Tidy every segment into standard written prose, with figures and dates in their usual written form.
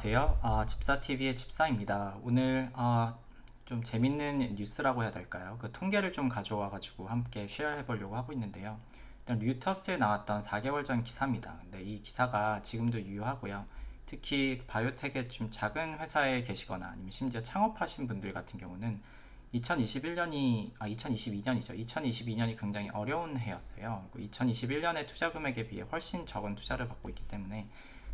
안녕하세요. 집사TV의 집사입니다. 오늘 좀 재밌는 뉴스라고 해야 될까요? 그 통계를 좀 가져와가지고 함께 쉐어해 보려고 하고 있는데요. 일단 류터스에 나왔던 4개월 전 기사입니다. 근데 이 기사가 지금도 유효하고요. 특히 바이오텍의 좀 작은 회사에 계시거나 아니면 심지어 창업하신 분들 같은 경우는 2022년이죠. 2022년이 굉장히 어려운 해였어요. 2021년의 투자 금액에 비해 훨씬 적은 투자를 받고 있기 때문에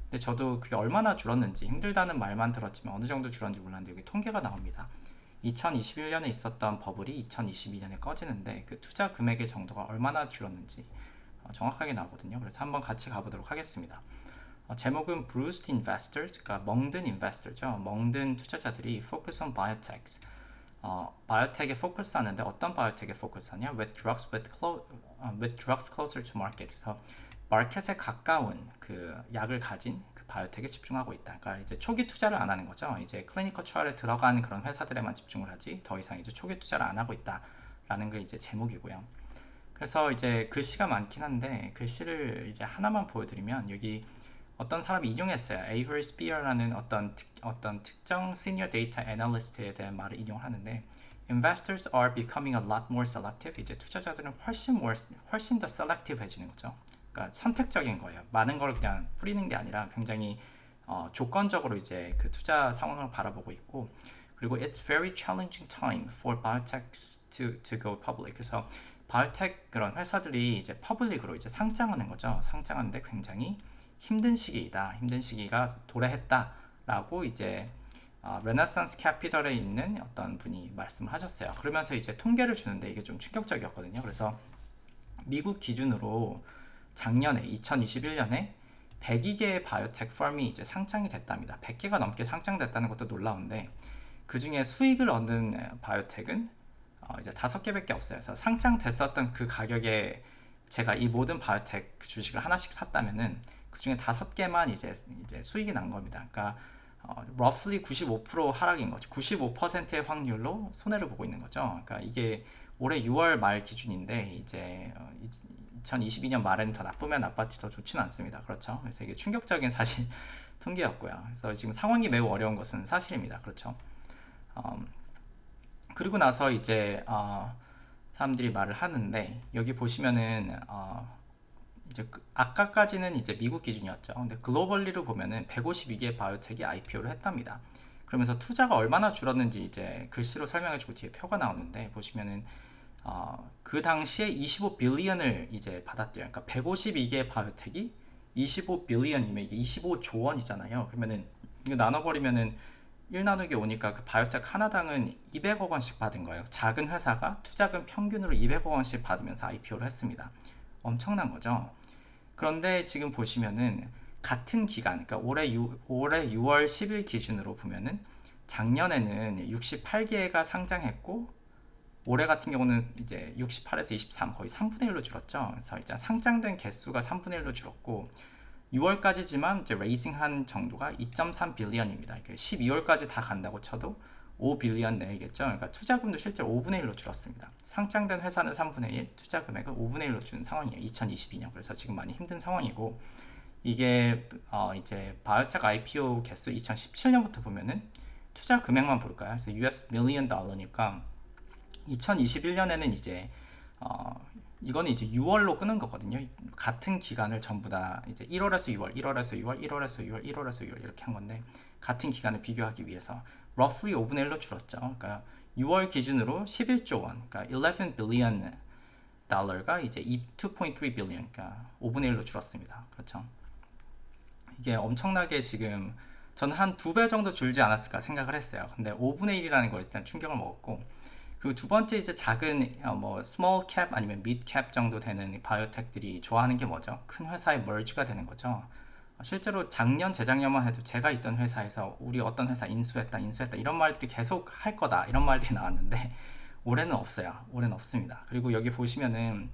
근데 저도 그게 얼마나 줄었는지 힘들다는 말만 들었지만 어느 정도 줄었는지 몰랐는데 여기 통계가 나옵니다. 2021년에 있었던 버블이 2022년에 꺼지는데 그 투자 금액의 정도가 얼마나 줄었는지 정확하게 나오거든요. 그래서 한번 같이 가보도록 하겠습니다. 제목은 Bruised Investors, 그러니까 멍든 인베스터죠. 멍든 투자자들이 Focus on Biotechs. 바이오텍에 포커스하는데 어떤 바이오텍에 포커스하냐? With drugs closer to market. 그래서 마켓에 가까운 그 약을 가진 그 바이오텍에 집중하고 있다. 그러니까 이제 초기 투자를 안 하는 거죠. 이제 클리니컬 트라이얼에 들어간 그런 회사들에만 집중을 하지 더 이상 이제 초기 투자를 안 하고 있다라는 게 이제 제목이고요. 그래서 이제 글씨가 많긴 한데 글씨를 이제 하나만 보여드리면 여기 어떤 사람이 인용했어요. Avery Spear라는 어떤 특정 시니어 데이터 애널리스트에 대한 말을 인용하는데 Investors are becoming a lot more selective. 이제 투자자들은 훨씬 더 selective해지는 거죠. 그러니까 선택적인 거예요. 많은 걸 그냥 뿌리는 게 아니라 굉장히 조건적으로 이제 그 투자 상황을 바라보고 있고 그리고 it's very challenging time for biotechs to go public. 그래서 바이오텍 그런 회사들이 이제 퍼블릭으로 이제 상장하는 거죠. 상장하는데 굉장히 힘든 시기이다. 힘든 시기가 도래했다라고 이제 레나상스 캐피털에 있는 어떤 분이 말씀을 하셨어요. 그러면서 이제 통계를 주는데 이게 좀 충격적이었거든요. 그래서 미국 기준으로 작년에 2021년에 102개의 바이오텍 펌이 이제 상장이 됐답니다. 100개가 넘게 상장됐다는 것도 놀라운데 그 중에 수익을 얻는 바이오텍은 이제 5개밖에 없어요. 그래서 상장됐었던 그 가격에 제가 이 모든 바이오텍 주식을 하나씩 샀다면은 그 중에 5개만 이제 수익이 난 겁니다. 그러니까 roughly 95% 하락인 거죠. 95%의 확률로 손해를 보고 있는 거죠. 그러니까 이게 올해 6월 말 기준인데 이제 2022년 말에는 더 나쁘면 나빴지 더 좋지는 않습니다. 그렇죠. 그래서 이게 충격적인 사실 통계였고요. 그래서 지금 상황이 매우 어려운 것은 사실입니다. 그렇죠. 그리고 나서 이제 사람들이 말을 하는데 여기 보시면은 이제 아까까지는 이제 미국 기준이었죠. 근데 글로벌리로 보면은 152개 바이오텍이 IPO를 했답니다. 그러면서 투자가 얼마나 줄었는지 이제 글씨로 설명해주고 뒤에 표가 나오는데 보시면은 그 당시에 25빌리언을 이제 받았대요. 그러니까 152개 바이오텍이 25빌리언이면 이게 25조 원이잖아요. 그러면은 이거 나눠버리면은 1 나누기 5니까 그 바이오텍 하나당은 200억 원씩 받은 거예요. 작은 회사가 투자금 평균으로 200억 원씩 받으면서 IPO를 했습니다. 엄청난 거죠. 그런데 지금 보시면은 같은 기간, 그러니까 올해 6월 10일 기준으로 보면은 작년에는 68개가 상장했고 올해 같은 경우는 이제 68에서 23 거의 3분의 1로 줄었죠. 그래서 일단 상장된 개수가 3분의 1로 줄었고 6월까지지만 이제 레이싱한 정도가 2.3 빌리언입니다. 12월까지 다 간다고 쳐도 5 빌리언 내겠죠. 그러니까 투자금도 실제로 5분의 1로 줄었습니다. 상장된 회사는 3분의 1, 투자 금액은 5분의 1로 준 상황이에요. 2022년. 그래서 지금 많이 힘든 상황이고 이게 이제 바이오텍 IPO 개수 2017년부터 보면은 투자 금액만 볼까요? 그래서 US 밀리언 달러니까 2021년에는 이제 이거는 이제 6월로 끄는 거거든요. 같은 기간을 전부 다 이제 1월에서 6월, 1월에서 6월, 1월에서 6월, 1월에서 6월 이렇게 한 건데 같은 기간을 비교하기 위해서 roughly 5분의 1로 줄었죠. 그러니까 6월 기준으로 11조 원, 그러니까 11 빌리언 달러가 이제 2.3 빌리언, 그러니까 5분의 1로 줄었습니다. 그렇죠. 이게 엄청나게 지금 저는 한 2배 정도 줄지 않았을까 생각을 했어요. 근데 5분의 1이라는 거 일단 충격을 먹었고 그리고 두 번째 이제 작은 뭐 스몰 캡 아니면 미드 캡 정도 되는 바이오텍들이 좋아하는 게 뭐죠? 큰 회사의 머지가 되는 거죠. 실제로 작년 재작년만 해도 제가 있던 회사에서 우리 어떤 회사 인수했다 이런 말들이 계속 할 거다 이런 말들이 나왔는데 올해는 없어요. 올해는 없습니다. 그리고 여기 보시면은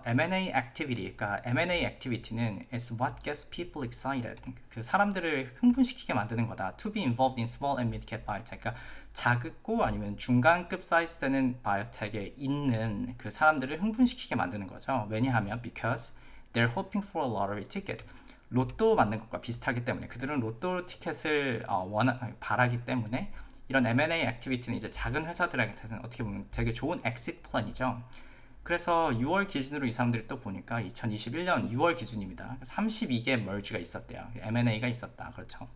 M&A activity, 그러니까 M&A activity는 is what gets people excited. 그 사람들을 흥분시키게 만드는 거다. To be involved in small and mid-cap biotech. 그러니까 작고 아니면 중간급 사이즈 되는 바이오텍에 있는 그 사람들을 흥분시키게 만드는 거죠. 왜냐하면 because they're hoping for a lottery ticket. 로또 맞는 것과 비슷하기 때문에 그들은 로또 티켓을 바라기 때문에 이런 M&A 액티비티는 이제 작은 회사들한테는 어떻게 보면 되게 좋은 엑시트 플랜이죠. 그래서 6월 기준으로 이 사람들이 또 보니까 2021년 6월 기준입니다. 32개 멀지가 있었대요. M&A가 있었다. 그렇죠.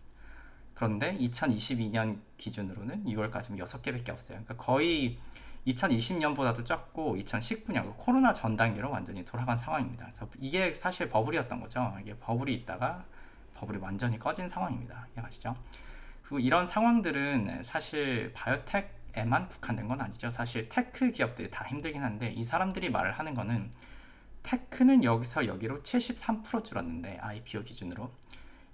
그런데 2022년 기준으로는 6월까지는 6개밖에 없어요. 그러니까 거의 2020년보다도 적고 2019년 코로나 전 단계로 완전히 돌아간 상황입니다. 그래서 이게 사실 버블이었던 거죠. 이게 버블이 있다가 버블이 완전히 꺼진 상황입니다. 이해가시죠? 그리고 이런 상황들은 사실 바이오텍에만 국한된 건 아니죠. 사실 테크 기업들이 다 힘들긴 한데 이 사람들이 말을 하는 거는 테크는 여기서 여기로 73% 줄었는데 IPO 기준으로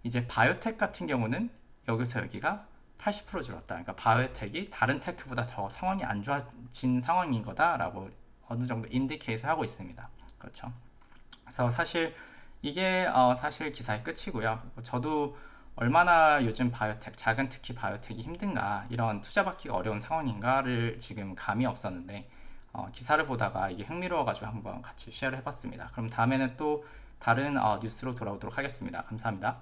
이제 바이오텍 같은 경우는 여기서 여기가 80% 줄었다. 그러니까 바이오텍이 다른 테크보다 더 상황이 안 좋아진 상황인 거다라고 어느 정도 인디케이트를 하고 있습니다. 그렇죠. 그래서 사실 이게 사실 기사의 끝이고요. 저도 얼마나 요즘 바이오텍, 작은 특히 바이오텍이 힘든가, 이런 투자 받기가 어려운 상황인가를 지금 감이 없었는데 기사를 보다가 이게 흥미로워가지고 한번 같이 쉐어를 해봤습니다. 그럼 다음에는 또 다른 뉴스로 돌아오도록 하겠습니다. 감사합니다.